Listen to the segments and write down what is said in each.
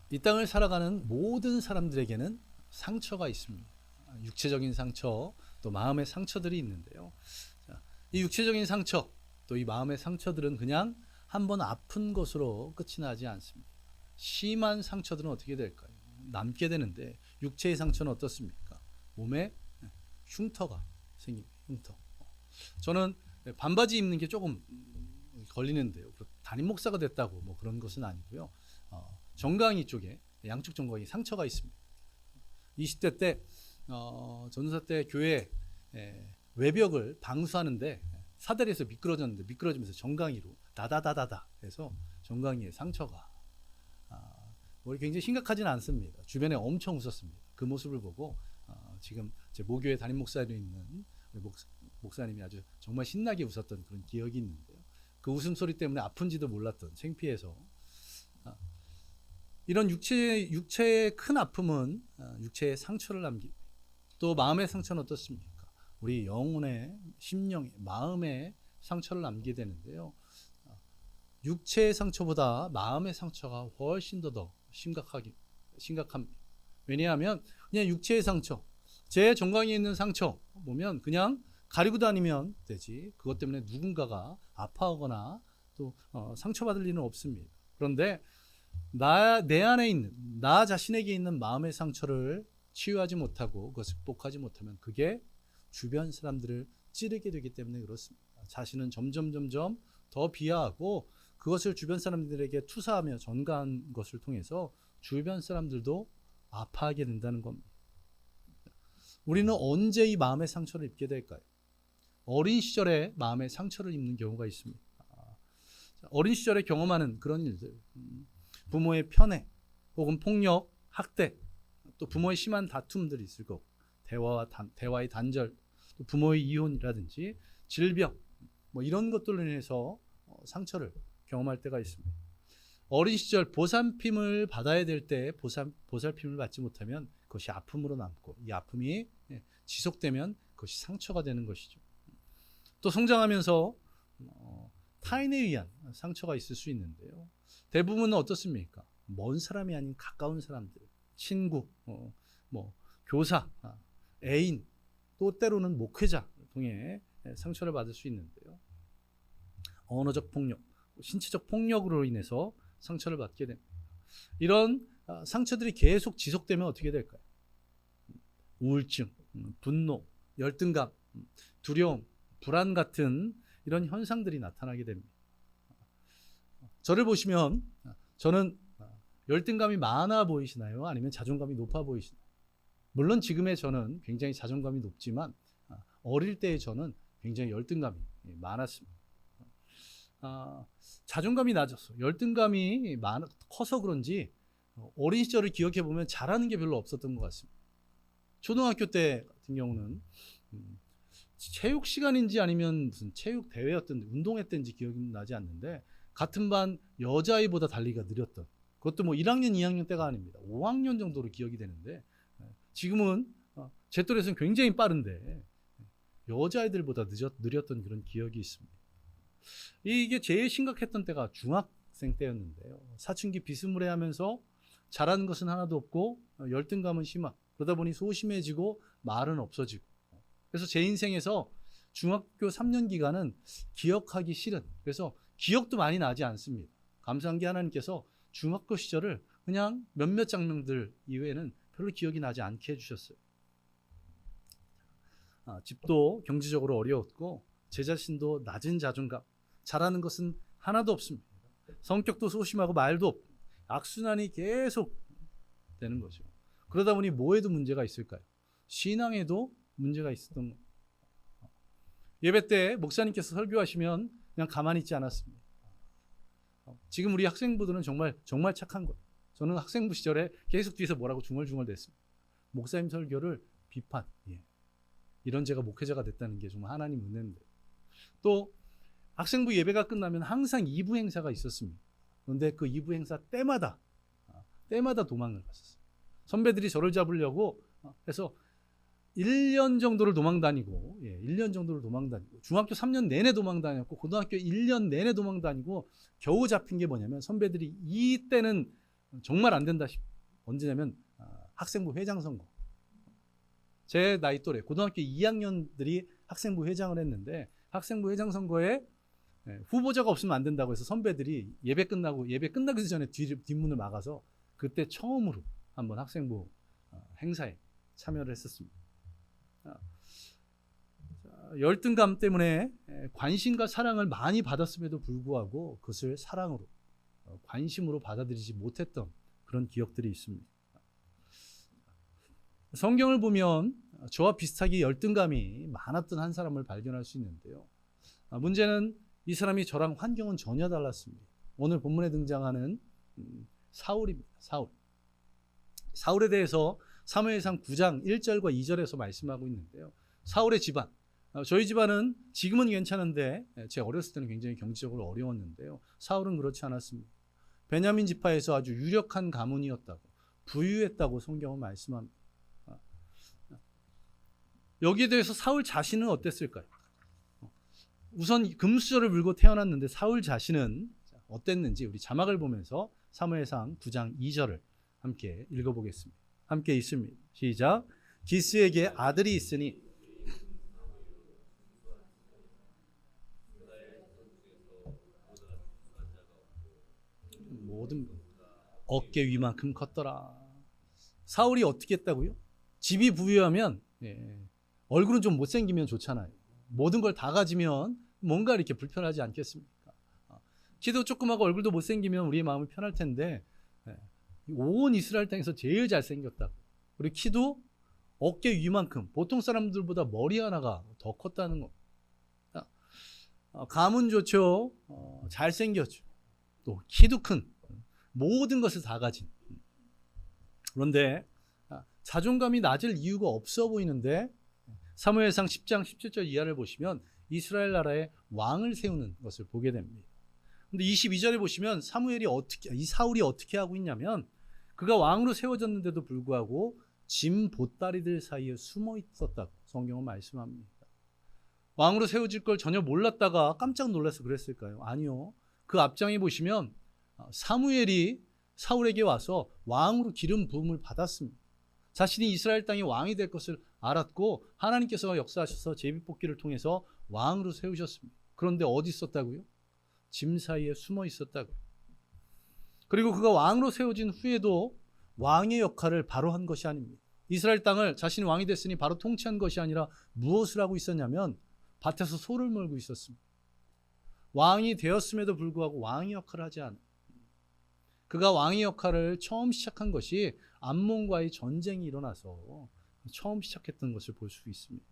이 땅을 살아가는 모든 사람들에게는 상처가 있습니다. 육체적인 상처, 또 마음의 상처들이 있는데요. 이 육체적인 상처, 또 이 마음의 상처들은 그냥 한번 아픈 것으로 끝이 나지 않습니다. 심한 상처들은 어떻게 될까요? 남게 되는데, 육체의 상처는 어떻습니까? 몸에 흉터가 생깁니다. 흉터. 저는 반바지 입는 게 조금 걸리는데요. 담임 목사가 됐다고 뭐 그런 것은 아니고요. 정강이 쪽에, 양쪽 정강이 상처가 있습니다. 20대 때 전도사 때 교회 외벽을 방수하는데 사다리에서 미끄러지면서 정강이로 다다다다다 해서 정강이에 상처가 굉장히 심각하지는 않습니다. 주변에 엄청 웃었습니다. 그 모습을 보고 지금 제 모교회 담임 목사로 있는 목사님이 아주 정말 신나게 웃었던 그런 기억이 있는데요. 그 웃음소리 때문에 아픈지도 몰랐던, 창피해서. 이런 육체의 큰 아픔은 육체의 상처를 남깁니다. 또 마음의 상처는 어떻습니까? 우리 영혼의, 심령의, 마음의 상처를 남기게 되는데요. 육체의 상처보다 마음의 상처가 훨씬 더 심각합니다. 왜냐하면 그냥 육체의 상처, 제 정강이에 있는 상처 보면 그냥 가리고 다니면 되지, 그것 때문에 누군가가 아파하거나 또 상처받을 일은 없습니다. 그런데 내 안에 있는, 나 자신에게 있는 마음의 상처를 치유하지 못하고 그것을 극복하지 못하면 그게 주변 사람들을 찌르게 되기 때문에 그렇습니다. 자신은 점점 더 비하하고 그것을 주변 사람들에게 투사하며 전가한 것을 통해서 주변 사람들도 아파하게 된다는 겁니다. 우리는 언제 이 마음의 상처를 입게 될까요? 어린 시절에 마음의 상처를 입는 경우가 있습니다. 어린 시절에 경험하는 그런 일들, 부모의 편애 혹은 폭력, 학대, 또 부모의 심한 다툼들이 있을 거고, 대화의 단절, 또 부모의 이혼이라든지 질병, 뭐 이런 것들로 인해서 상처를 경험할 때가 있습니다. 어린 시절 보살핌을 받아야 될 때 보살핌을 받지 못하면 그것이 아픔으로 남고, 이 아픔이 지속되면 그것이 상처가 되는 것이죠. 또 성장하면서 타인에 의한 상처가 있을 수 있는데요. 대부분은 어떻습니까? 먼 사람이 아닌 가까운 사람들, 친구, 교사, 애인, 또 때로는 목회자 통해 상처를 받을 수 있는데요. 언어적 폭력, 신체적 폭력으로 인해서 상처를 받게 됩니다. 이런 상처들이 계속 지속되면 어떻게 될까요? 우울증, 분노, 열등감, 두려움, 불안 같은 이런 현상들이 나타나게 됩니다. 저를 보시면 저는 열등감이 많아 보이시나요? 아니면 자존감이 높아 보이시나요? 물론 지금의 저는 굉장히 자존감이 높지만 어릴 때의 저는 굉장히 열등감이 많았습니다. 자존감이 낮았어. 열등감이 커서 그런지 어린 시절을 기억해 보면 잘하는 게 별로 없었던 것 같습니다. 초등학교 때 같은 경우는 체육 시간인지 아니면 무슨 체육 대회였던지 운동했던지 기억이 나지 않는데, 같은 반 여자아이보다 달리기가 느렸던, 그것도 뭐 1학년 2학년 때가 아닙니다. 5학년 정도로 기억이 되는데, 지금은 제 또래에서는 굉장히 빠른데 여자아이들보다 느렸던 그런 기억이 있습니다. 이게 제일 심각했던 때가 중학생 때였는데요. 사춘기 비스무리하면서 잘하는 것은 하나도 없고 열등감은 심하고, 그러다 보니 소심해지고 말은 없어지고, 그래서 제 인생에서 중학교 3년 기간은 기억하기 싫은, 그래서 기억도 많이 나지 않습니다. 감사한 게 하나님께서 중학교 시절을 그냥 몇몇 장면들 이외에는 별로 기억이 나지 않게 해주셨어요. 집도 경제적으로 어려웠고 제 자신도 낮은 자존감, 잘하는 것은 하나도 없습니다. 성격도 소심하고 말도 없고 악순환이 계속 되는 거죠. 그러다 보니 뭐에도 문제가 있을까요? 신앙에도 문제가 있었던 거예요. 예배 때 목사님께서 설교하시면 그냥 가만히 있지 않았습니다. 지금 우리 학생부들은 정말 착한 거예요. 저는 학생부 시절에 계속 뒤에서 뭐라고 중얼중얼댔습니다. 목사님 설교를 비판. 이런 제가 목회자가 됐다는 게 정말 하나님 은혜인데. 또 학생부 예배가 끝나면 항상 2부 행사가 있었습니다. 그런데 그 2부 행사 때마다 도망을 갔었어요. 선배들이 저를 잡으려고 해서 1년 정도를 도망다니고, 1년 정도를 도망다니고, 중학교 3년 내내 도망다녔고, 고등학교 1년 내내 도망다니고, 겨우 잡힌 게 뭐냐면, 선배들이 이때는 정말 안 된다 싶. 언제냐면 학생부 회장 선거. 제 나이 또래 고등학교 2학년들이 학생부 회장을 했는데 학생부 회장 선거에 후보자가 없으면 안 된다고 해서 선배들이 예배 끝나기 전에 뒷문을 막아서 그때 처음으로 한번 학생부 행사에 참여를 했었습니다. 열등감 때문에 관심과 사랑을 많이 받았음에도 불구하고 그것을 사랑으로 관심으로 받아들이지 못했던 그런 기억들이 있습니다. 성경을 보면 저와 비슷하게 열등감이 많았던 한 사람을 발견할 수 있는데요. 문제는 이 사람이 저랑 환경은 전혀 달랐습니다. 오늘 본문에 등장하는 사울입니다. 사울에 대해서 사무엘상 9장 1절과 2절에서 말씀하고 있는데요. 사울의 집안, 저희 집안은 지금은 괜찮은데 제 어렸을 때는 굉장히 경제적으로 어려웠는데요. 사울은 그렇지 않았습니다. 베냐민 지파에서 아주 유력한 가문이었다고, 부유했다고 성경은 말씀합니다. 여기에 대해서 사울 자신은 어땠을까요? 우선 금수저를 물고 태어났는데 사울 자신은 어땠는지 우리 자막을 보면서 사무엘상 9장 2절을 함께 읽어보겠습니다. 함께 읽습니다. 시작. 기스에게 아들이 있으니 모든 어깨 위만큼 컸더라. 사울이 어떻게 했다고요? 집이 부유하면 얼굴은 좀 못생기면 좋잖아요. 모든 걸 다 가지면 뭔가 이렇게 불편하지 않겠습니까? 키도 조그마고 얼굴도 못생기면 우리의 마음이 편할 텐데 온 이스라엘 땅에서 제일 잘생겼다고. 그리고 키도 어깨 위만큼, 보통 사람들보다 머리 하나가 더 컸다는 거. 가문 좋죠. 잘생겼죠. 또 키도 큰, 모든 것을 다 가진. 그런데 자존감이 낮을 이유가 없어 보이는데 사무엘상 10장 17절 이하를 보시면 이스라엘 나라에 왕을 세우는 것을 보게 됩니다. 근데 22절에 보시면 이 사울이 어떻게 하고 있냐면 그가 왕으로 세워졌는데도 불구하고 짐 보따리들 사이에 숨어 있었다고 성경은 말씀합니다. 왕으로 세워질 걸 전혀 몰랐다가 깜짝 놀라서 그랬을까요? 아니요. 그 앞장에 보시면 사무엘이 사울에게 와서 왕으로 기름 부음을 받았습니다. 자신이 이스라엘 땅의 왕이 될 것을 알았고 하나님께서 역사하셔서 제비뽑기를 통해서 왕으로 세우셨습니다. 그런데 어디 있었다고요? 짐 사이에 숨어 있었다고요. 그리고 그가 왕으로 세워진 후에도 왕의 역할을 바로 한 것이 아닙니다. 이스라엘 땅을 자신이 왕이 됐으니 바로 통치한 것이 아니라 무엇을 하고 있었냐면 밭에서 소를 몰고 있었습니다. 왕이 되었음에도 불구하고 왕의 역할을 하지 않아요. 그가 왕의 역할을 처음 시작한 것이 암몬과의 전쟁이 일어나서 처음 시작했던 것을 볼 수 있습니다.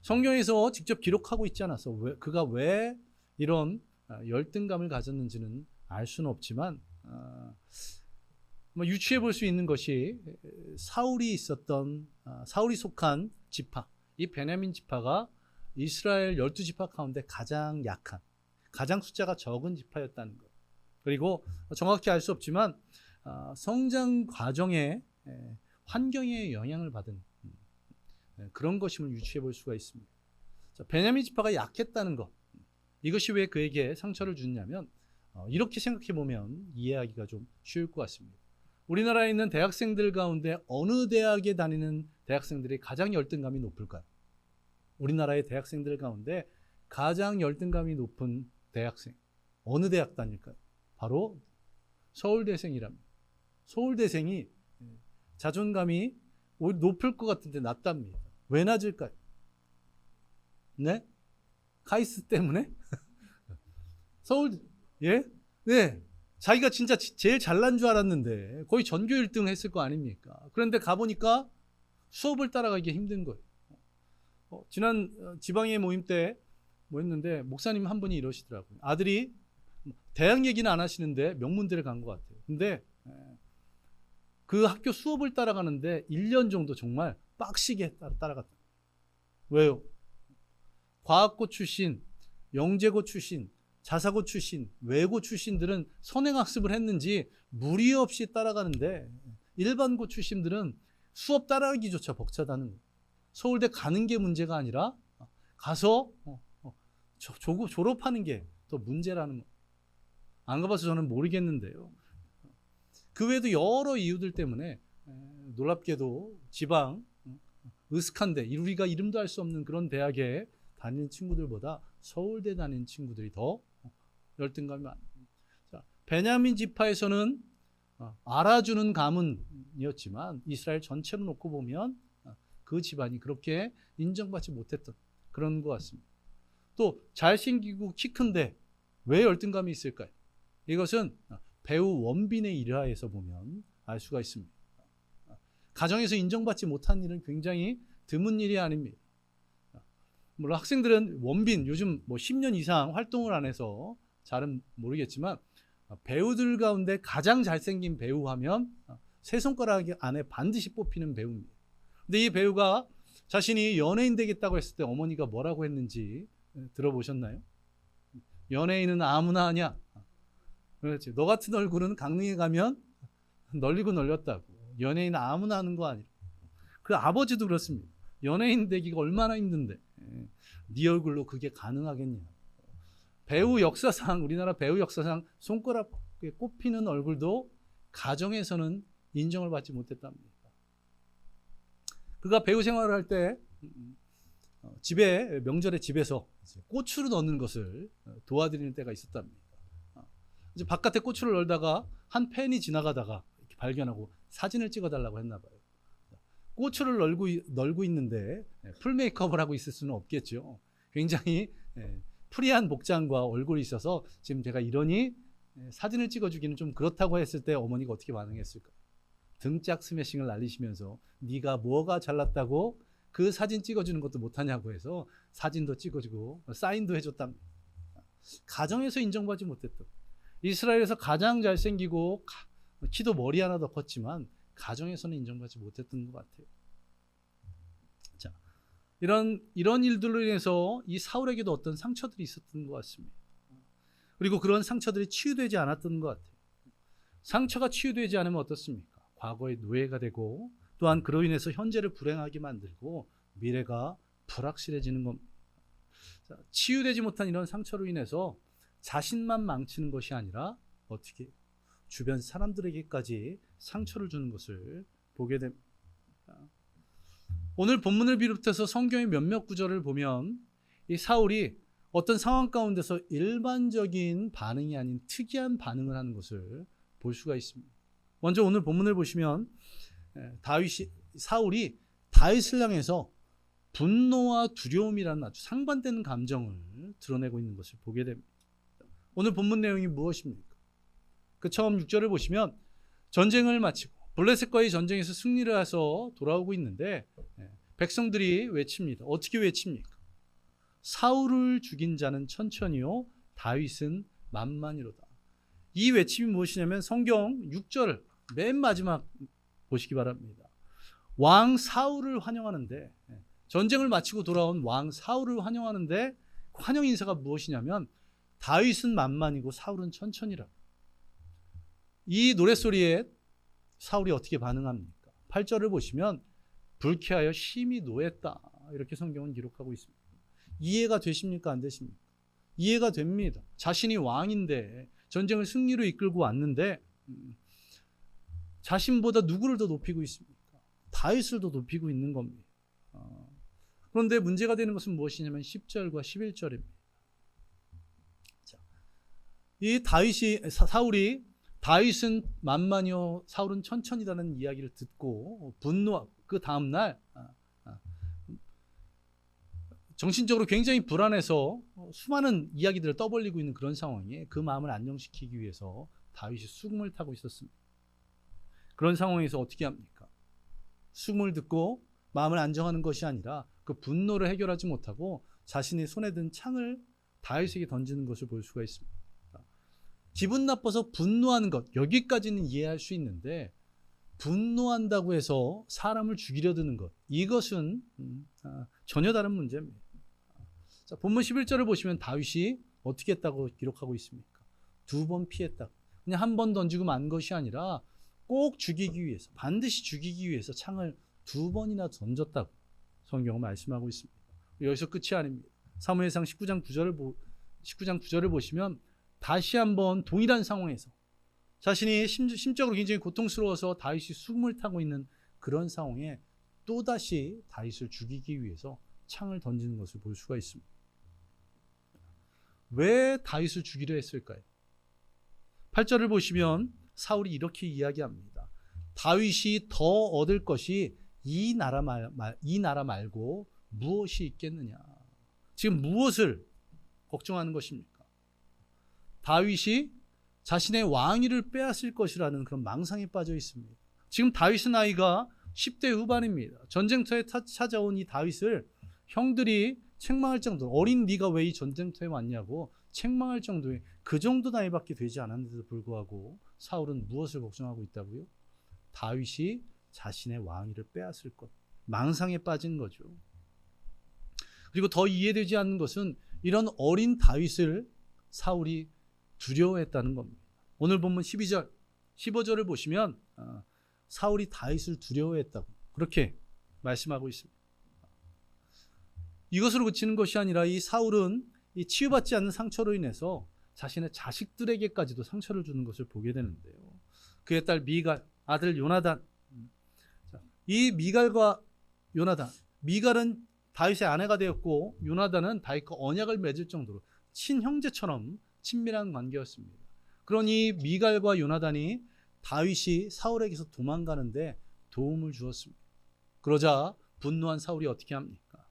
성경에서 직접 기록하고 있지 않아서 그가 왜 이런 열등감을 가졌는지는 알 수는 없지만 유추해 볼 수 있는 것이 사울이 속한 지파, 이 베냐민 지파가 이스라엘 12지파 가운데 가장 약한, 가장 숫자가 적은 지파였다는 것. 그리고 정확히 알 수 없지만 성장 과정에 환경에 영향을 받은 그런 것임을 유추해 볼 수가 있습니다. 베냐민 지파가 약했다는 것, 이것이 왜 그에게 상처를 주냐면 이렇게 생각해 보면 이해하기가 좀 쉬울 것 같습니다. 우리나라에 있는 대학생들 가운데 어느 대학에 다니는 대학생들이 가장 열등감이 높을까요? 우리나라의 대학생들 가운데 가장 열등감이 높은 대학생, 어느 대학 다닐까요? 바로 서울대생이랍니다. 서울대생이 자존감이 높을 것 같은데 낮답니다. 왜 낮을까요? 네? 카이스트 때문에? 네. 자기가 진짜 제일 잘난 줄 알았는데 거의 전교 1등 했을 거 아닙니까? 그런데 가보니까 수업을 따라가기 힘든 거예요. 지난 지방의 모임 때 했는데 목사님 한 분이 이러시더라고요. 아들이 대학 얘기는 안 하시는데 명문대를 간 것 같아요. 근데 그 학교 수업을 따라가는데 1년 정도 정말 빡시게 따라갔다. 왜요? 과학고 출신, 영재고 출신, 자사고 출신, 외고 출신들은 선행학습을 했는지 무리 없이 따라가는데 일반고 출신들은 수업 따라가기조차 벅차다는 거예요. 서울대 가는 게 문제가 아니라 가서 졸업하는 게 더 문제라는 거. 안 가봐서 저는 모르겠는데요. 그 외에도 여러 이유들 때문에 놀랍게도 지방 으슥한데 우리가 이름도 알 수 없는 그런 대학에 다니는 친구들보다 서울대 다니는 친구들이 더 열등감이 많습니다. 베냐민 지파에서는 알아주는 가문이었지만 이스라엘 전체로 놓고 보면 그 집안이 그렇게 인정받지 못했던 그런 것 같습니다. 또 잘생기고 키 큰데 왜 열등감이 있을까요? 이것은 배우 원빈의 일화에서 보면 알 수가 있습니다. 가정에서 인정받지 못한 일은 굉장히 드문 일이 아닙니다. 물론 학생들은 원빈 요즘 10년 이상 활동을 안 해서 잘은 모르겠지만 배우들 가운데 가장 잘생긴 배우 하면 세 손가락 안에 반드시 뽑히는 배우입니다. 근데 이 배우가 자신이 연예인 되겠다고 했을 때 어머니가 뭐라고 했는지 들어보셨나요? 연예인은 아무나 하냐? 그렇지. 너 같은 얼굴은 강릉에 가면 널리고 널렸다고. 연예인은 아무나 하는 거 아니라. 그 아버지도 그렇습니다. 연예인 되기가 얼마나 힘든데 네 얼굴로 그게 가능하겠냐. 배우 역사상 우리나라 배우 역사상 손가락에 꼽히는 얼굴도 가정에서는 인정을 받지 못했답니다. 그가 배우 생활을 할 때 집에 명절에 집에서 고추를 넣는 것을 도와드리는 때가 있었답니다. 이제 바깥에 고추를 널다가 한 팬이 지나가다가 이렇게 발견하고 사진을 찍어달라고 했나 봐요. 고추를 널고 있는데 풀 메이크업을 하고 있을 수는 없겠죠. 굉장히 프리한 복장과 얼굴이 있어서 지금 제가 이러니 사진을 찍어주기는 좀 그렇다고 했을 때 어머니가 어떻게 반응했을까? 등짝 스매싱을 날리시면서 네가 뭐가 잘났다고 그 사진 찍어주는 것도 못하냐고 해서 사진도 찍어주고 사인도 해줬답니다. 가정에서 인정받지 못했던 이스라엘에서 가장 잘생기고 키도 머리 하나 더 컸지만 가정에서는 인정받지 못했던 것 같아요. 자, 이런 일들로 인해서 이 사울에게도 어떤 상처들이 있었던 것 같습니다. 그리고 그런 상처들이 치유되지 않았던 것 같아요. 상처가 치유되지 않으면 어떻습니까? 과거의 노예가 되고 또한 그로 인해서 현재를 불행하게 만들고 미래가 불확실해지는 겁니다. 자, 치유되지 못한 이런 상처로 인해서 자신만 망치는 것이 아니라 어떻게 주변 사람들에게까지 상처를 주는 것을 보게 됩니다. 오늘 본문을 비롯해서 성경의 몇몇 구절을 보면 이 사울이 어떤 상황 가운데서 일반적인 반응이 아닌 특이한 반응을 하는 것을 볼 수가 있습니다. 먼저 오늘 본문을 보시면 사울이 다윗을 향해서 분노와 두려움이라는 아주 상반되는 감정을 드러내고 있는 것을 보게 됩니다. 오늘 본문 내용이 무엇입니까? 그 처음 6절을 보시면 전쟁을 마치고 블레셋과의 전쟁에서 승리를 해서 돌아오고 있는데 백성들이 외칩니다. 어떻게 외칩니까? 사울을 죽인 자는 천천히요 다윗은 만만이로다. 이 외침이 무엇이냐면 성경 6절 맨 마지막 보시기 바랍니다. 왕 사울을 환영하는데 전쟁을 마치고 돌아온 왕 사울을 환영하는데 환영 인사가 무엇이냐면 다윗은 만만이고 사울은 천천히라. 이 노랫소리에 사울이 어떻게 반응합니까? 8절을 보시면 불쾌하여 심히 노했다. 이렇게 성경은 기록하고 있습니다. 이해가 되십니까? 안 되십니까? 이해가 됩니다. 자신이 왕인데 전쟁을 승리로 이끌고 왔는데 자신보다 누구를 더 높이고 있습니까? 다윗을 더 높이고 있는 겁니다. 그런데 문제가 되는 것은 무엇이냐면 10절과 11절입니다. 자, 이 사울이 다윗은 만만이요 사울은 천천히라는 이야기를 듣고 분노하고 그 다음날 정신적으로 굉장히 불안해서 수많은 이야기들을 떠벌리고 있는 그런 상황에 그 마음을 안정시키기 위해서 다윗이 수금을 타고 있었습니다. 그런 상황에서 어떻게 합니까? 수금을 듣고 마음을 안정하는 것이 아니라 그 분노를 해결하지 못하고 자신의 손에 든 창을 다윗에게 던지는 것을 볼 수가 있습니다. 기분 나빠서 분노하는 것 여기까지는 이해할 수 있는데 분노한다고 해서 사람을 죽이려 드는 것 이것은 전혀 다른 문제입니다. 자, 본문 11절을 보시면 다윗이 어떻게 했다고 기록하고 있습니까? 2번 피했다. 그냥 한 번 던지고 만 것이 아니라 꼭 죽이기 위해서 반드시 죽이기 위해서 창을 2번이나 던졌다고 성경은 말씀하고 있습니다. 여기서 끝이 아닙니다. 사무엘상 19장 9절을 보시면 다시 한번 동일한 상황에서 자신이 심적으로 굉장히 고통스러워서 다윗이 수금을 타고 있는 그런 상황에 또다시 다윗을 죽이기 위해서 창을 던지는 것을 볼 수가 있습니다. 왜 다윗을 죽이려 했을까요? 8절을 보시면 사울이 이렇게 이야기합니다. 다윗이 더 얻을 것이 이 나라 말고 무엇이 있겠느냐. 지금 무엇을 걱정하는 것입니까? 다윗이 자신의 왕위를 빼앗을 것이라는 그런 망상에 빠져 있습니다. 지금 다윗의 나이가 10대 후반입니다. 전쟁터에 찾아온 이 다윗을 형들이 책망할 정도로, 어린 네가 왜 이 전쟁터에 왔냐고 책망할 정도의 그 정도 나이밖에 되지 않았는데도 불구하고 사울은 무엇을 걱정하고 있다고요? 다윗이 자신의 왕위를 빼앗을 것, 망상에 빠진 거죠. 그리고 더 이해되지 않는 것은 이런 어린 다윗을 사울이 두려워했다는 겁니다. 오늘 본문 12절, 15절을 보시면 사울이 다윗을 두려워했다고 그렇게 말씀하고 있습니다. 이것으로 그치는 것이 아니라 이 사울은 이 치유받지 않는 상처로 인해서 자신의 자식들에게까지도 상처를 주는 것을 보게 되는데요. 그의 딸 미갈, 아들 요나단. 이 미갈과 요나단, 미갈은 다윗의 아내가 되었고 요나단은 다윗과 언약을 맺을 정도로 친형제처럼 친밀한 관계였습니다. 그러니 미갈과 요나단이 다윗이 사울에게서 도망가는데 도움을 주었습니다. 그러자 분노한 사울이 어떻게 합니까?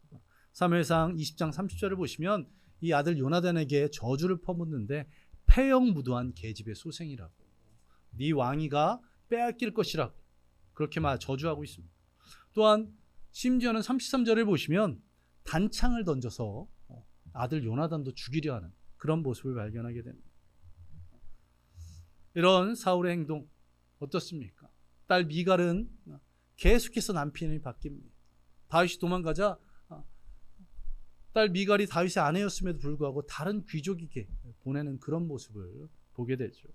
사무엘상 20장 30절을 보시면 이 아들 요나단에게 저주를 퍼붓는데 폐역무도한 계집의 소생이라고, 네 왕위가 빼앗길 것이라고 그렇게 저주하고 있습니다. 또한 심지어는 33절을 보시면 단창을 던져서 아들 요나단도 죽이려 하는 그런 모습을 발견하게 됩니다. 이런 사울의 행동 어떻습니까? 딸 미갈은 계속해서 남편이 바뀝니다. 다윗이 도망가자 딸 미갈이 다윗의 아내였음에도 불구하고 다른 귀족에게 보내는 그런 모습을 보게 되죠.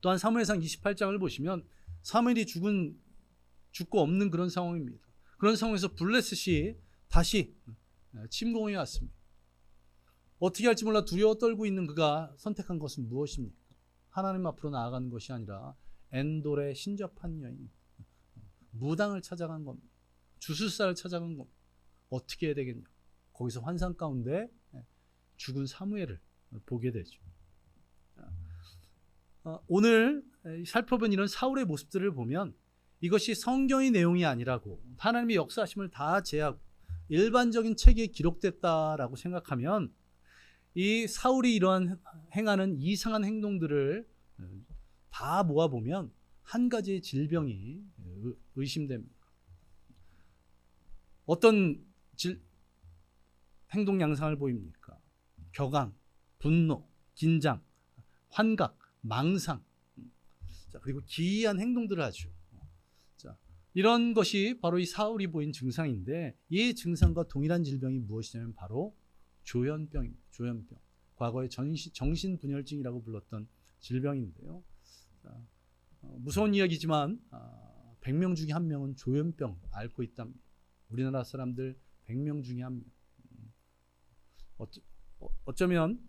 또한 사무엘상 28장을 보시면 사무엘이 죽고 없는 그런 상황입니다. 그런 상황에서 블레셋이 다시 침공해 왔습니다. 어떻게 할지 몰라 두려워 떨고 있는 그가 선택한 것은 무엇입니까? 하나님 앞으로 나아가는 것이 아니라 엔돌에 신접한 여인, 무당을 찾아간 겁니다. 주술사를 찾아간 겁니다. 어떻게 해야 되겠냐? 거기서 환상 가운데 죽은 사무엘을 보게 되죠. 오늘 살펴본 이런 사울의 모습들을 보면 이것이 성경의 내용이 아니라고, 하나님의 역사하심을 다 제하고 일반적인 책에 기록됐다라고 생각하면 이 사울이 이러한 행하는 이상한 행동들을 다 모아보면 한 가지의 질병이 의심됩니다. 어떤 행동 양상을 보입니까? 격앙, 분노, 긴장, 환각, 망상, 그리고 기이한 행동들을 하죠. 이런 것이 바로 이 사울이 보인 증상인데, 이 증상과 동일한 질병이 무엇이냐면 바로 조현병입니다. 조현병. 과거에 정신분열증이라고 불렀던 질병인데요. 무서운 이야기지만 100명 중에 1명은 조현병 앓고 있답니다. 우리나라 사람들 100명 중에 1명. 어쩌면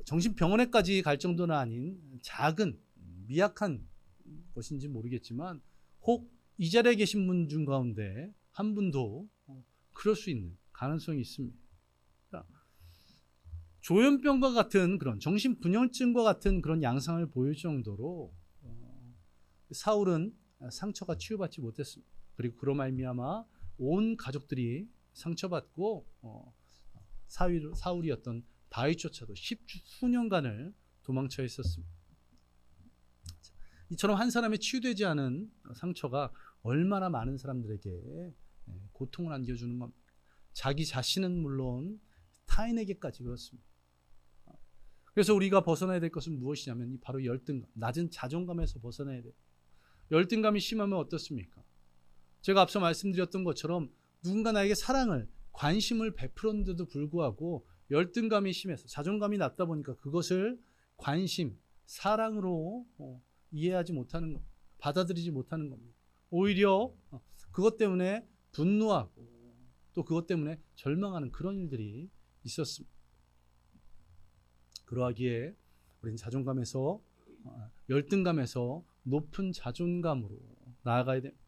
정신병원에까지 갈 정도는 아닌 작은 미약한 것인지 모르겠지만 혹 이 자리에 계신 분 중 가운데 한 분도 그럴 수 있는 가능성이 있습니다. 조현병과 같은 그런 정신분열증과 같은 그런 양상을 보일 정도로 사울은 상처가 치유받지 못했습니다. 그리고 그로 말미암아 온 가족들이 상처받고 사울이었던 다윗조차도 수년간을 도망쳐 있었습니다. 이처럼 한 사람의 치유되지 않은 상처가 얼마나 많은 사람들에게 고통을 안겨주는 겁니다. 자기 자신은 물론 타인에게까지 그렇습니다. 그래서 우리가 벗어나야 될 것은 무엇이냐면 바로 열등감, 낮은 자존감에서 벗어나야 돼요. 열등감이 심하면 어떻습니까? 제가 앞서 말씀드렸던 것처럼 누군가 나에게 사랑을, 관심을 베풀었는데도 불구하고 열등감이 심해서 자존감이 낮다 보니까 그것을 관심, 사랑으로 이해하지 못하는 겁니다. 받아들이지 못하는 겁니다. 오히려 그것 때문에 분노하고 또 그것 때문에 절망하는 그런 일들이 있었습니다. 그러하기에 우리는 자존감에서 열등감에서 높은 자존감으로 나아가야 됩니다.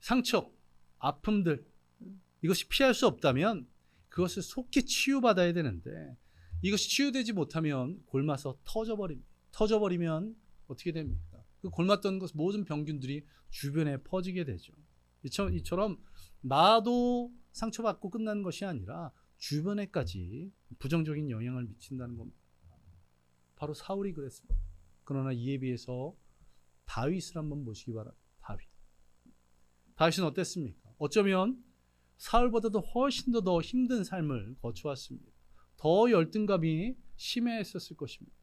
상처, 아픔들 이것이 피할 수 없다면 그것을 속히 치유받아야 되는데 이것이 치유되지 못하면 골마서 터져버립니다. 터져버리면 어떻게 됩니까? 그 골맞던 것 모든 병균들이 주변에 퍼지게 되죠. 이처럼 나도 상처받고 끝나는 것이 아니라 주변에까지 부정적인 영향을 미친다는 겁니다. 바로 사울이 그랬습니다. 그러나 이에 비해서 다윗을 한번 보시기 바랍니다. 다윗은 어땠습니까? 어쩌면 사울보다도 훨씬 더 힘든 삶을 거쳐왔습니다. 더 열등감이 심해했었을 것입니다.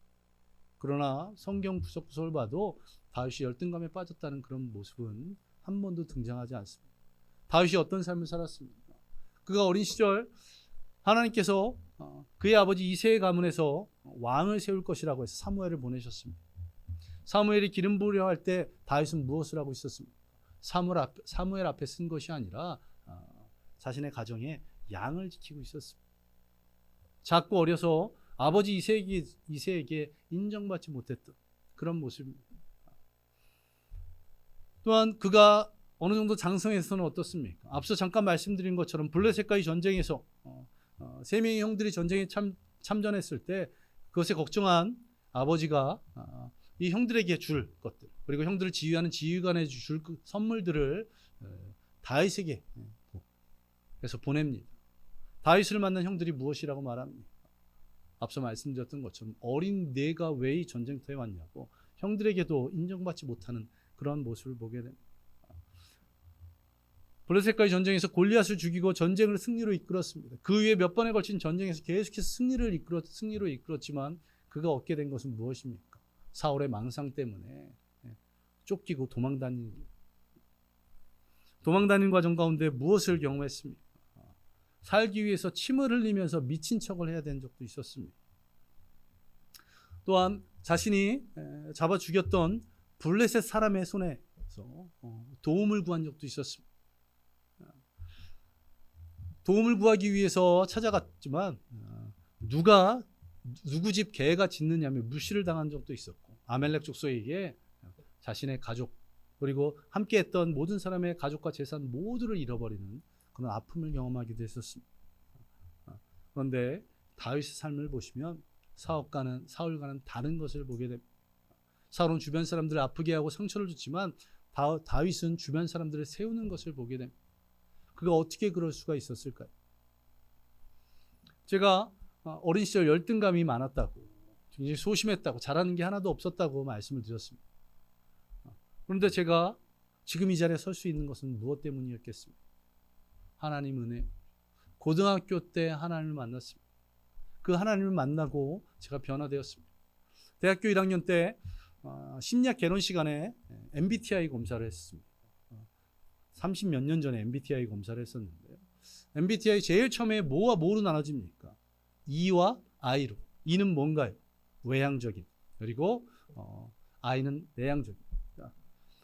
그러나 성경 구석구석을 봐도 다윗이 열등감에 빠졌다는 그런 모습은 한 번도 등장하지 않습니다. 다윗이 어떤 삶을 살았습니까? 그가 어린 시절 하나님께서 그의 아버지 이새의 가문에서 왕을 세울 것이라고 해서 사무엘을 보내셨습니다. 사무엘이 기름 부으려 할 때 다윗은 무엇을 하고 있었습니까? 사무엘 앞에 쓴 것이 아니라 자신의 가정에 양을 지키고 있었습니다. 작고 어려서 아버지 이새에게 인정받지 못했던 그런 모습입니다. 또한 그가 어느 정도 장성에서는 어떻습니까? 앞서 잠깐 말씀드린 것처럼 블레셋과의 전쟁에서 세 명의 형들이 전쟁에 참전했을 때 그것에 걱정한 아버지가 이 형들에게 줄 것들 그리고 형들을 지휘하는 지휘관에 줄 그 선물들을 다윗에게 그래서 보냅니다. 다윗을 만난 형들이 무엇이라고 말합니까? 앞서 말씀드렸던 것처럼 어린 내가 왜 이 전쟁터에 왔냐고 형들에게도 인정받지 못하는 그런 모습을 보게 됩니다. 블레셋과의 전쟁에서 골리앗을 죽이고 전쟁을 승리로 이끌었습니다. 그 후에 몇 번에 걸친 전쟁에서 계속해서 승리로 이끌었지만 그가 얻게 된 것은 무엇입니까? 사울의 망상 때문에 쫓기고 도망다니는 과정 가운데 무엇을 경험했습니까? 살기 위해서 침을 흘리면서 미친 척을 해야 되는 적도 있었습니다. 또한 자신이 잡아 죽였던 블레셋 사람의 손에서 도움을 구한 적도 있었습니다. 도움을 구하기 위해서 찾아갔지만 누구 집 개가 짖느냐며 무시를 당한 적도 있었고 아멜렉 족속에게 자신의 가족 그리고 함께했던 모든 사람의 가족과 재산 모두를 잃어버리는 그런 아픔을 경험하기도 했었습니다. 그런데 다윗의 삶을 보시면 사울과는 다른 것을 보게 됩니다. 사울은 주변 사람들을 아프게 하고 상처를 줬지만 다윗은 주변 사람들을 세우는 것을 보게 됩니다. 그가 어떻게 그럴 수가 있었을까요? 제가 어린 시절 열등감이 많았다고 굉장히 소심했다고 잘하는 게 하나도 없었다고 말씀을 드렸습니다. 그런데 제가 지금 이 자리에 설 수 있는 것은 무엇 때문이었겠습니까? 하나님 은혜. 고등학교 때 하나님을 만났습니다. 그 하나님을 만나고 제가 변화되었습니다. 대학교 1학년 때 심리학 개론 시간에 MBTI 검사를 했습니다. 30몇 년 전에 MBTI 검사를 했었는데요. MBTI 제일 처음에 뭐와 뭐로 나눠집니까? E와 I로. E는 뭔가요? 외향적인. 그리고 I는 내향적인.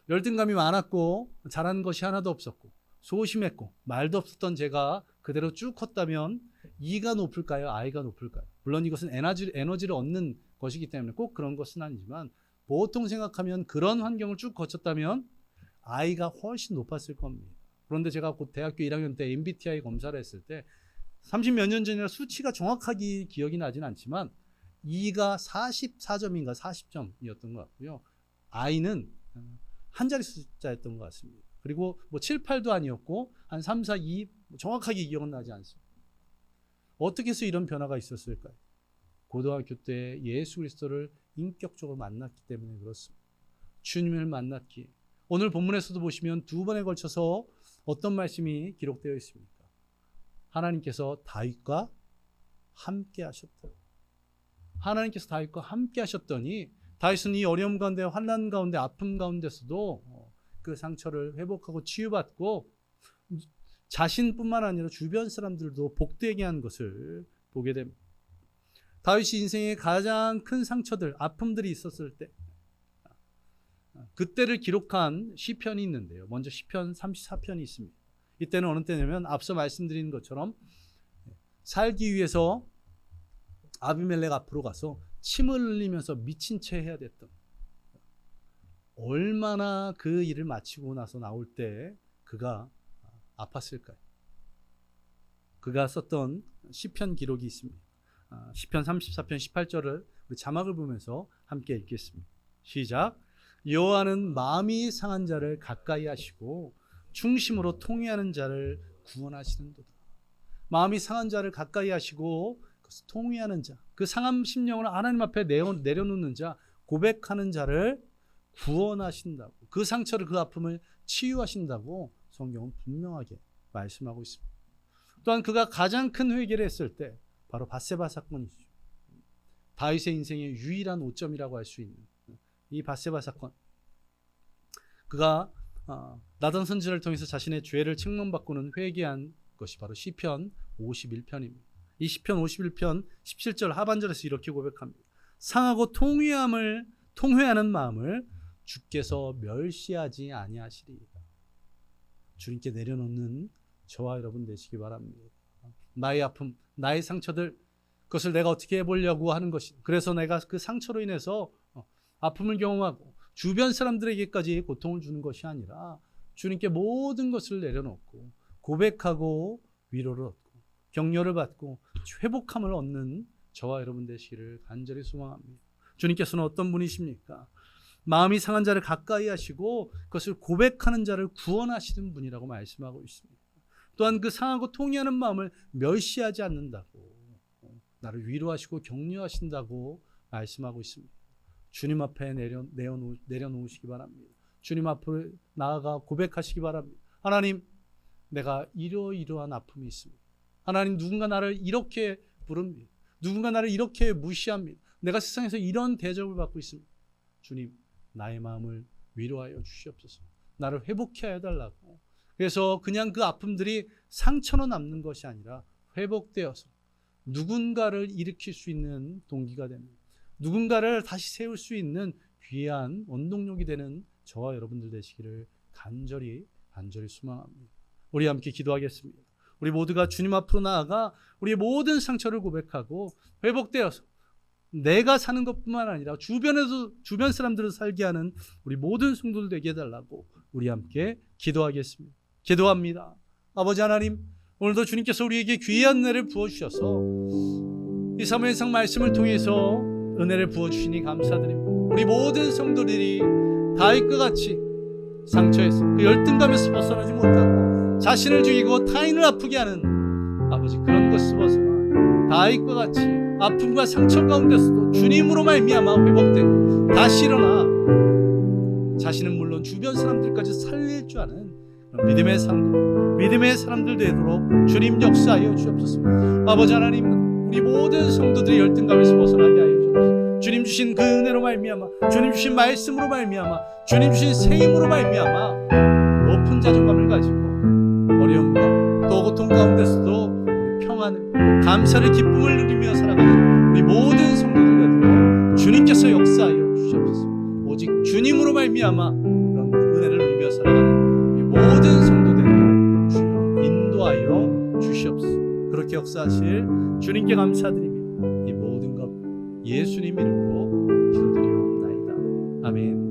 열등감이 많았고 잘하는 것이 하나도 없었고 소심했고 말도 없었던 제가 그대로 쭉 컸다면 E가 높을까요? I가 높을까요? 물론 이것은 에너지를 얻는 것이기 때문에 꼭 그런 것은 아니지만 보통 생각하면 그런 환경을 쭉 거쳤다면 I가 훨씬 높았을 겁니다. 그런데 제가 곧 대학교 1학년 때 MBTI 검사를 했을 때 30몇 년 전이라 수치가 정확하게 기억이 나진 않지만 E가 44점인가 40점이었던 것 같고요. I는 한 자리 숫자였던 것 같습니다. 그리고 뭐 7, 8도 아니었고 한 3, 4, 2 정확하게 기억은 나지 않습니다. 어떻게 해서 이런 변화가 있었을까요? 고등학교 때 예수 그리스도를 인격적으로 만났기 때문에 그렇습니다. 주님을 만났기에 오늘 본문에서도 보시면 두 번에 걸쳐서 어떤 말씀이 기록되어 있습니까? 하나님께서 다윗과 함께 하셨다. 하나님께서 다윗과 함께 하셨더니 다윗은 이 어려움 가운데 환난 가운데 아픔 가운데서도 그 상처를 회복하고 치유받고 자신뿐만 아니라 주변 사람들도 복되게 한 것을 보게 됩니다. 다윗이 인생의 가장 큰 상처들, 아픔들이 있었을 때 그때를 기록한 시편이 있는데요. 먼저 시편 34편이 있습니다. 이때는 어느 때냐면 앞서 말씀드린 것처럼 살기 위해서 아비멜렉 앞으로 가서 침을 흘리면서 미친 채 해야 됐던, 얼마나 그 일을 마치고 나서 나올 때 그가 아팠을까요? 그가 썼던 시편 기록이 있습니다. 시편 34편 18절을 우리 자막을 보면서 함께 읽겠습니다. 시작. 여호와는 마음이 상한 자를 가까이 하시고 충심으로 통회하는 자를 구원하시는도다. 마음이 상한 자를 가까이 하시고 통회하는 자, 그 상한 심령을 하나님 앞에 내려놓는 자, 고백하는 자를 구원하신다고, 그 상처를, 그 아픔을 치유하신다고 성경은 분명하게 말씀하고 있습니다. 또한 그가 가장 큰 회개를 했을 때 바로 밧세바 사건이죠. 다윗의 인생의 유일한 오점이라고 할 수 있는 이 밧세바 사건. 그가 나단 선지자를 통해서 자신의 죄를 책망받고는 회개한 것이 바로 시편 51편입니다. 이 시편 51편 17절 하반절에서 이렇게 고백합니다. 상하고 통회하는 마음을 주께서 멸시하지 아니하시리이다. 주님께 내려놓는 저와 여러분 되시기 바랍니다. 나의 아픔, 나의 상처들, 그것을 내가 어떻게 해보려고 하는 것이, 그래서 내가 그 상처로 인해서 아픔을 경험하고 주변 사람들에게까지 고통을 주는 것이 아니라 주님께 모든 것을 내려놓고 고백하고 위로를 얻고 격려를 받고 회복함을 얻는 저와 여러분 되시기를 간절히 소망합니다. 주님께서는 어떤 분이십니까? 마음이 상한 자를 가까이 하시고 그것을 고백하는 자를 구원하시는 분이라고 말씀하고 있습니다. 또한 그 상하고 통회하는 마음을 멸시하지 않는다고, 나를 위로하시고 격려하신다고 말씀하고 있습니다. 주님 앞에 내려놓으시기 바랍니다. 주님 앞으로 나아가 고백하시기 바랍니다. 하나님, 내가 이러이러한 아픔이 있습니다. 하나님, 누군가 나를 이렇게 부릅니다. 누군가 나를 이렇게 무시합니다. 내가 세상에서 이런 대접을 받고 있습니다. 주님, 나의 마음을 위로하여 주시옵소서. 나를 회복해 해달라고. 그래서 그냥 그 아픔들이 상처로 남는 것이 아니라 회복되어서 누군가를 일으킬 수 있는 동기가 됩니다. 누군가를 다시 세울 수 있는 귀한 원동력이 되는 저와 여러분들 되시기를 간절히 소망합니다. 우리 함께 기도하겠습니다. 우리 모두가 주님 앞으로 나아가 우리의 모든 상처를 고백하고 회복되어서 내가 사는 것뿐만 아니라 주변 사람들을 살게 하는 우리 모든 성도들 되게 해달라고 우리 함께 기도하겠습니다. 기도합니다. 아버지 하나님, 오늘도 주님께서 우리에게 귀한 은혜를 부어주셔서 이 사무엘상 말씀을 통해서 은혜를 부어주시니 감사드립니다. 우리 모든 성도들이 다윗과 같이 상처에서 그 열등감에서 벗어나지 못하고 자신을 죽이고 타인을 아프게 하는 아버지 그런 것을 벗어나 다윗과 같이 아픔과 상처 가운데서도 주님으로 말미암아 회복되고 다시 일어나 자신은 물론 주변 사람들까지 살릴 줄 아는 믿음의 사람들 되도록 주님 역사하여 주옵소서. 아버지 하나님, 우리 모든 성도들이 열등감에서 벗어나게 하여 주옵소서. 주님 주신 그 은혜로 말미암아, 주님 주신 말씀으로 말미암아, 주님 주신 새 힘으로 말미암아 높은 자존감을 가지고 어려움과 또 고통 가운데서도 평안을, 감사를, 기쁨을 누리며 살아가는 우리 모든 성도들 되도록 주님께서 역사하여 주시옵소서. 오직 주님으로 말미암아 그런 은혜를 누리며 살아가는 모든 성도들 주여 인도하여 주시옵소서. 그렇게 역사하실 주님께 감사드리며 이 모든 것 예수님 이름으로 기도드리옵나이다. 아멘.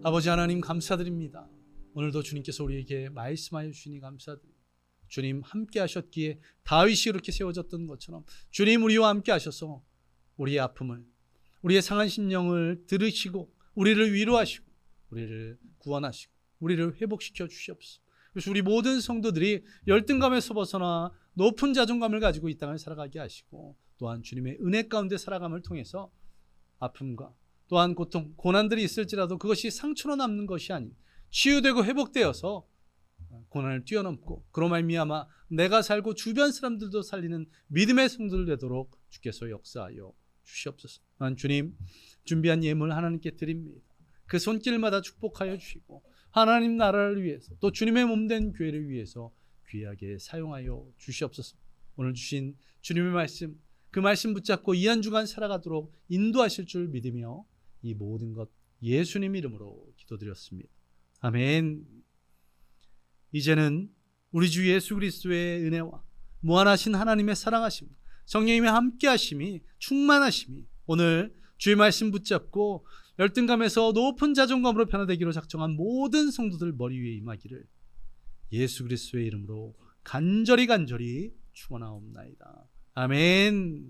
아버지 하나님 감사드립니다. 오늘도 주님께서 우리에게 말씀하여 주시니 감사드립니다. 주님 함께 하셨기에 다윗이 이렇게 세워졌던 것처럼 주님 우리와 함께 하셔서 우리의 아픔을, 우리의 상한 심령을 들으시고 우리를 위로하시고 우리를 구원하시고 우리를 회복시켜 주시옵소서. 그래서 우리 모든 성도들이 열등감에서 벗어나 높은 자존감을 가지고 이 땅을 살아가게 하시고 또한 주님의 은혜 가운데 살아감을 통해서 아픔과 또한 고통, 고난들이 있을지라도 그것이 상처로 남는 것이 아닌 치유되고 회복되어서 고난을 뛰어넘고 그로 말미암아 내가 살고 주변 사람들도 살리는 믿음의 성도들 되도록 주께서 역사하여 주시옵소서. 난 주님 준비한 예물 하나님께 드립니다. 그 손길마다 축복하여 주시고 하나님 나라를 위해서 또 주님의 몸된 교회를 위해서 귀하게 사용하여 주시옵소서. 오늘 주신 주님의 말씀, 그 말씀 붙잡고 이 한 주간 살아가도록 인도하실 줄 믿으며 이 모든 것 예수님 이름으로 기도드렸습니다. 아멘. 이제는 우리 주 예수 그리스도의 은혜와 무한하신 하나님의 사랑하심, 성령님의 함께하심이, 충만하심이 오늘 주의 말씀 붙잡고 열등감에서 높은 자존감으로 변화되기로 작정한 모든 성도들 머리 위에 임하기를 예수 그리스도의 이름으로 간절히 축원하옵나이다. 아멘.